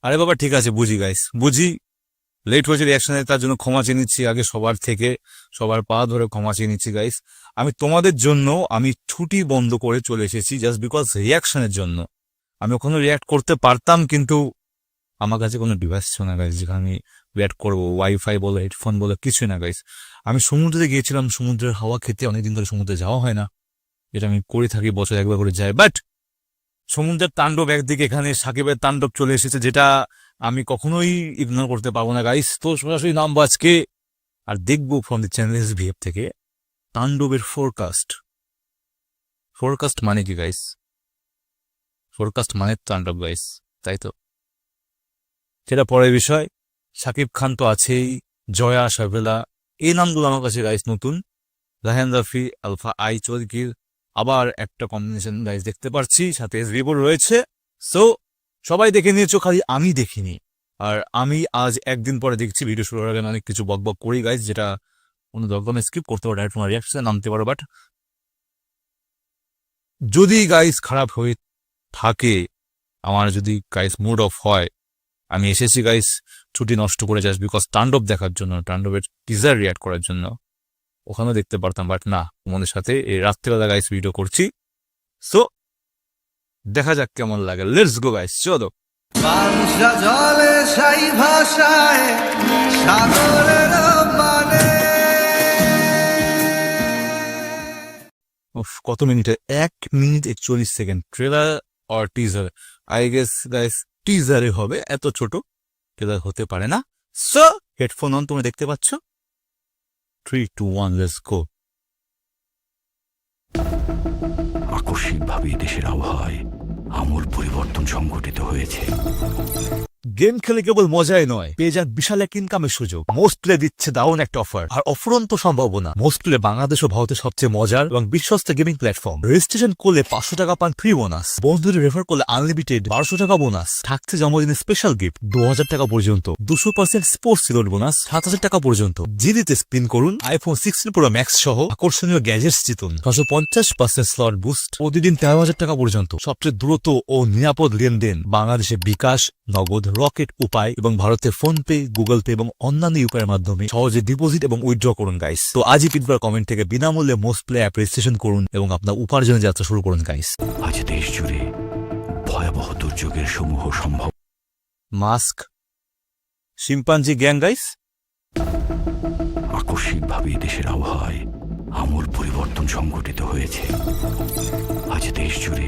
আরে বাবা ঠিক আছে, বুঝি গাইস, বুঝি লেট হয়েছে রিয়াকশনে, তার জন্য ক্ষমা চেয়ে নিচ্ছি আগে সবার থেকে, সবার পা ধরে ক্ষমা চেয়ে নিচ্ছি গাইস। আমি তোমাদের জন্য আমি ছুটি বন্ধ করে চলে এসেছি জাস্ট বিকজ রিয়াকশনের জন্য। আমি ওখানে রিয়াক্ট করতে পারতাম, কিন্তু আমার কাছে কোনো ডিভাইস ছিল না গাইস যেখানে আমি রিয়াক্ট করবো, ওয়াইফাই বলো হেডফোন বলো কিছুই না গাইস। আমি সমুদ্রে গিয়েছিলাম সমুদ্রের হাওয়া খেতে, অনেকদিন ধরে সমুদ্রে যাওয়া হয় না, যেটা আমি করে থাকি, বছর একবার করে যাই। বাট সমুদ্রের তাণ্ডব একদিকে, এখানে সাকিবের তাণ্ডব চলে এসেছে, যেটা আমি কখনোই ইগনোর করতে পারবো না গাইস। তো সরাসরি নামবো আজকে আর দেখবো ফ্রম দি চ্যানেল ভিএফ থেকে তাণ্ডবের ফোরকাস্ট। ফোরকাস্ট মানে কি গাইস? ফোরকাস্ট মানে তাণ্ডব গাইস, তাই তো? সেটা পরের বিষয়। সাকিব খান তো আছেই, জয়া শারভেলা, এই নামগুলো আমার কাছে গাইস নতুন। রাহান রাফি, আলফা আই চৌধুরীর আবার একটা কম্বিনেশন গাইস দেখতে পাচ্ছি, সাথে রিপোর্ট রয়েছে। সো সবাই দেখে নিয়েছো, খালি আমি দেখিনি। আর আমি আজ একদিন পরে দেখছি, ভিডিও শুরু হওয়ার আগে অনেক কিছু বক করি গাইস, যেটা কোনো দরকার স্কিপ করতে পারো, ডাইরেক্ট তোমার রিয়াকশনে নামতে পারো। বাট যদি গাইস খারাপ হয়ে থাকে, আমার যদি গাইস মুড অফ হয়, আমি এসেছি গাইস ছুটি নষ্ট করে জাস্ট বিকজ তাণ্ডব দেখার জন্য, তাণ্ডবের টিজার রিয়াক্ট করার জন্য। ওখানেও দেখতে পারতাম, বাট না, তোমাদের সাথে এই রাত্রিবেলা গাইস ভিডিও করছি। সো দেখা যাক কেমন লাগে, লেটস গো গাইস, চলো। জলে সাই ভাষায় সাগরের মানে কত মিনিটে? 1 মিনিট 41 সেকেন্ড ট্রেলার আর টিজার। আই গেস গাইস টিজারে হবে, এত ছোট ট্রেলার হতে পারে না। সো হেডফোন অন, তোমরা দেখতে পাচ্ছ। 3, 2, 1, লেটস গো। আকস্মিকভাবে দেশের আবহাওয়ায় আমূল পরিবর্তন সংঘটিত হয়েছে। গেম খেলে কেবল মজাই নয়, পেয়ে যান বিশাল এক ইনকামের সুযোগ। মোস্ট প্লে দিচ্ছে দারুণ একটা অফার আর অফুরন্ত সম্ভাবনা। মোস্ট প্লে বাংলাদেশ ও ভারতের সবচেয়ে মজার এবং বিশ্বস্ত গেমিং প্ল্যাটফর্ম। রেজিস্ট্রেশন করলে 500 টাকা পান ফ্রি বোনাস, বন্ধুদের রেফার করলে আনলিমিটেড 1200 টাকা বোনাস, থাকছে জন্মদিনের স্পেশাল গিফট 2000 টাকা পর্যন্ত, 200% স্পোর্টস সিলোড বোনাস 7000 টাকা পর্যন্ত। জিডিতে স্পিন করুন আইফোন 16 প্রো ম্যাক্স সহ আকর্ষণীয় গ্যাজেটস জিতুন, 650% স্লট বুস্ট, প্রতিদিন 13,000 টাকা পর্যন্ত। সবচেয়ে দ্রুত ও নিরাপদ লেনদেন বাংলাদেশে বিকাশ, নগদ, রকেট উপায় এবং ভারতে ফোন পে, গুগল পে এবং অন্যান্য উপায়ের মাধ্যমে সহজে ডিপোজিট এবং উইথড্র করুন গাইস। তো আজই পিটবার কমেন্ট থেকে বিনামূল্যে মোস্ট প্লে অ্যাপ রেজিস্ট্রেশন করুন এবং আপনার উপার্জনের যাত্রা শুরু করুন গাইস। আজ দেশ জুড়ে ভয়াবহ দুর্যোগের সমূহ সম্ভব। Mask, chimpanzee gang guys. আকস্মিকভাবে দেশের আবহাওয়ায় আমূল পরিবর্তন সংঘটিত হয়েছে। আজ দেশ জুড়ে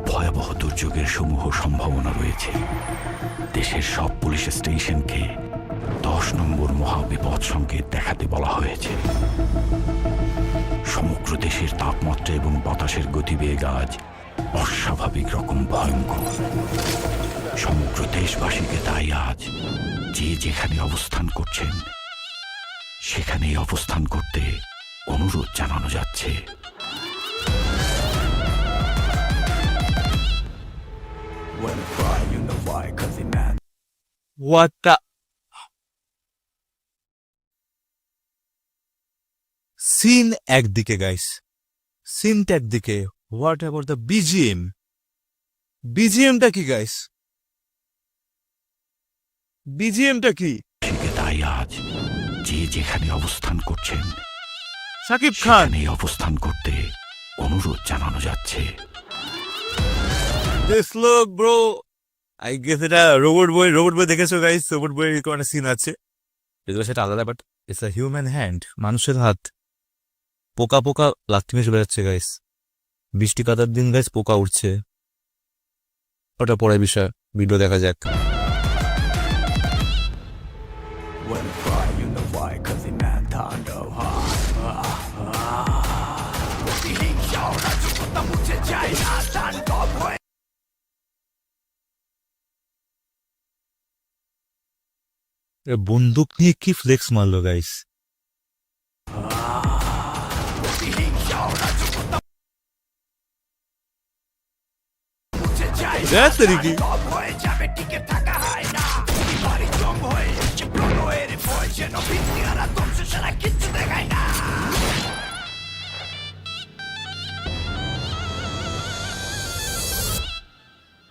ভয়াবহ দুর্যোগের সমূহ সম্ভাবনা রয়েছে। দেশের সব পুলিশ স্টেশনকে 10 নম্বর মহাবিপদ সংকেত দেখাতে বলা হয়েছে। সমগ্র দেশের তাপমাত্রা এবং বাতাসের গতিবেগ আজ অস্বাভাবিক রকম ভয়ঙ্কর। সমগ্র দেশবাসীকে তাই আজ যে যেখানে অবস্থান করছেন সেখানেই অবস্থান করতে অনুরোধ জানানো যাচ্ছে। What the সিন একদিকে গাইস, সিনটা একদিকে, হোয়াট অ্যাবাউট দ্য বিজিএম? বিজিএমটা কি গাইস? বিজিএমটা কি? তাই আজ যে যেখানে অবস্থান করছেন সাকিব খান সেখানেই অবস্থান করতে অনুরোধ জানানো যাচ্ছে। This look bro, I guess এটা রোবট বই দেখেছো গাইস? রোবট বইয়ের কোনো একটা সিন আছে, যদিও সেটা আলাদা, but it's a human hand, মানুষের হাত। পোকা পোকা লাথি মেরে চলে যাচ্ছে গাইস, বৃষ্টি কাদার দিন গাইস, পোকা উঠছে। ওটা পরের বিষয়, ভিডিও দেখা যাক। বন্দুক নিয়ে কি ফ্লেক্স মারলো গাইস।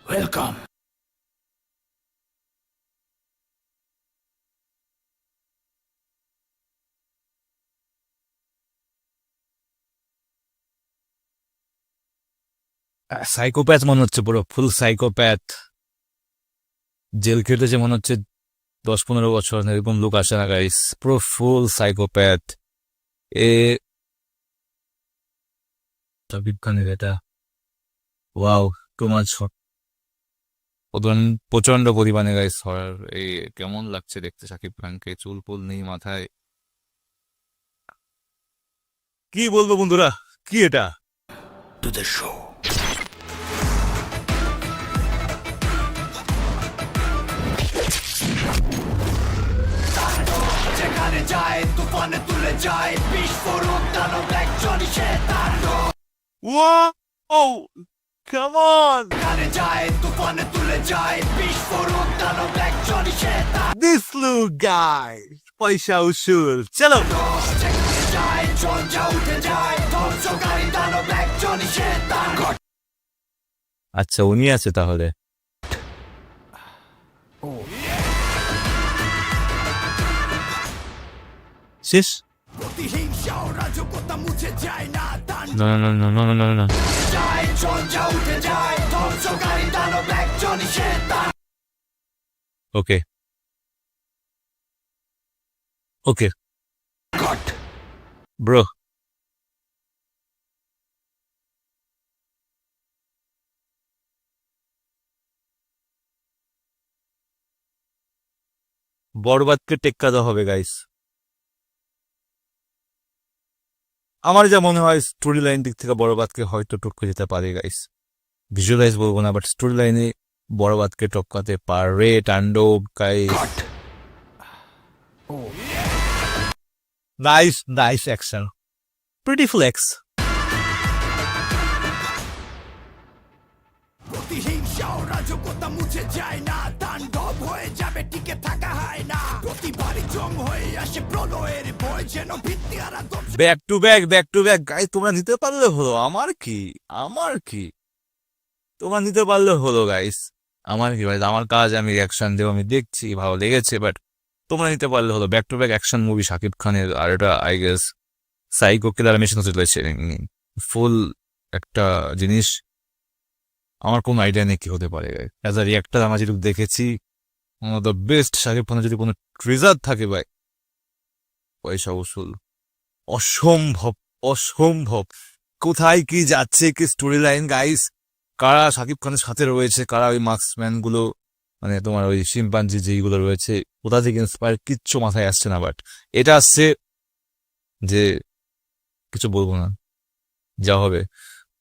ওয়েলকাম। সাইকোপ্যাথ মনে হচ্ছে, পুরো ফুল সাইকোপ্যাথ। জেল খেটেছে মনে হচ্ছে 10-15 বছর, এরকম লোক আসে না গাইস, পুরো ফুল সাইকোপ্যাথ। এ শাকিব খানের এটা, ওয়াও, টু মাচ হট। প্রচন্ড পরিমাণে গাইস হরার। এই কেমন লাগছে দেখতে শাকিব খানকে, চুল ফুল নেই মাথায়। কি বলবো বন্ধুরা, কি এটা? To the show. যেখানে যায় তুফানে তুলে যায় বিস্ফোরক দানব একজনই সে তার Whoa! Come on! যেখানে যায় তুফানে তুলে যায় বিস্ফোরক দানব একজনই সে তার This little guy! পয়সা উসুল, চলো! যেখানে যায় ঝঞ্ঝা উঠে যায় ধ্বংসকারী দানব একজনই সে তার আচ্ছা, উনি আছে তাহলে। শেষ? প্রতিহিংসা ও রাজকতা মুছে যায় না দান না না না না না না না। যায় ঝঞ্ঝা উঠে যায় ধ্বংসকারী দানব একজনই সে তার ওকে ওকে কাট। ব্রো, বরবাদকে টেক্কা দেওয়া হবে গাইস। আমার যা মনে হয় স্টোরি লাইন দিক থেকে বরবাদকে হয়তো টপকে যেতে পারে গাইস। ভিজুয়ালাইজ বলবো না, বাট স্টোরি লাইনে বরবাদকে টপকাতে পারে। Tandob guys, nice nice action, pretty flex. প্রতিহিংসা ও রাজকতা মুছে যায় না তাণ্ডব হয়ে যাবে টিকে থাকা হয় না প্রতিবারই জং হয়ে আসে প্রলয়ের ভয় যেন ভিত্তি হারা ব্যাক টু ব্যাক গাইস, তোমরা নিতে পারলে হলো। আমার কি তোমরা নিতে পারলে হলো গাইস। আমার কি ভাই, আমার কাজ, আমি রিয়াকশন দেবো, আমি দেখছি ভালো লেগেছে, বাট তোমরা নিতে পারলে হলো। Back to back action movie Shakib খানের, আর এটা I guess psycho killer machine হতে চলেছে। ফুল একটা জিনিস, আমার কোনো আইডিয়া নেই কি হতে পারে। অ্যাজ আ রিয়াক্টার আমরা যেটুকু দেখেছি, one of the best. Shakib খানের যদি কোনো ট্রেজার থাকে ভাই, পয়সা উসুল। অসম্ভব অসম্ভব, কোথায় কি যাচ্ছে, কি স্টোরি লাইন গাইস, কারা শাকিব খানের সাথে রয়েছে, কারা ওই মার্কসম্যান গুলো, মানে তোমার ওই শিম্পাঞ্জি যেইগুলো রয়েছে, কোথা থেকে ইন্সপায়ার, কিচ্ছু মাথায় আসছে না। বাট এটা আসছে যে কিছু বলবো না, যা হবে।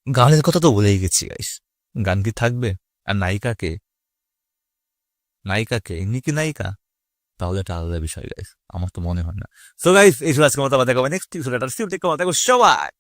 গানের কথা তো বলেই গেছি গাইস, গান কি থাকবে? আর নায়িকাকে এমনি কি নায়িকা? তাহলে এটা আলাদা বিষয় গাইস, আমার তো মনে হয় না। সো গাইস, এই ছিল আজকের মতো, আবার দেখা হবে নেক্সট এপিসোডে। সবাই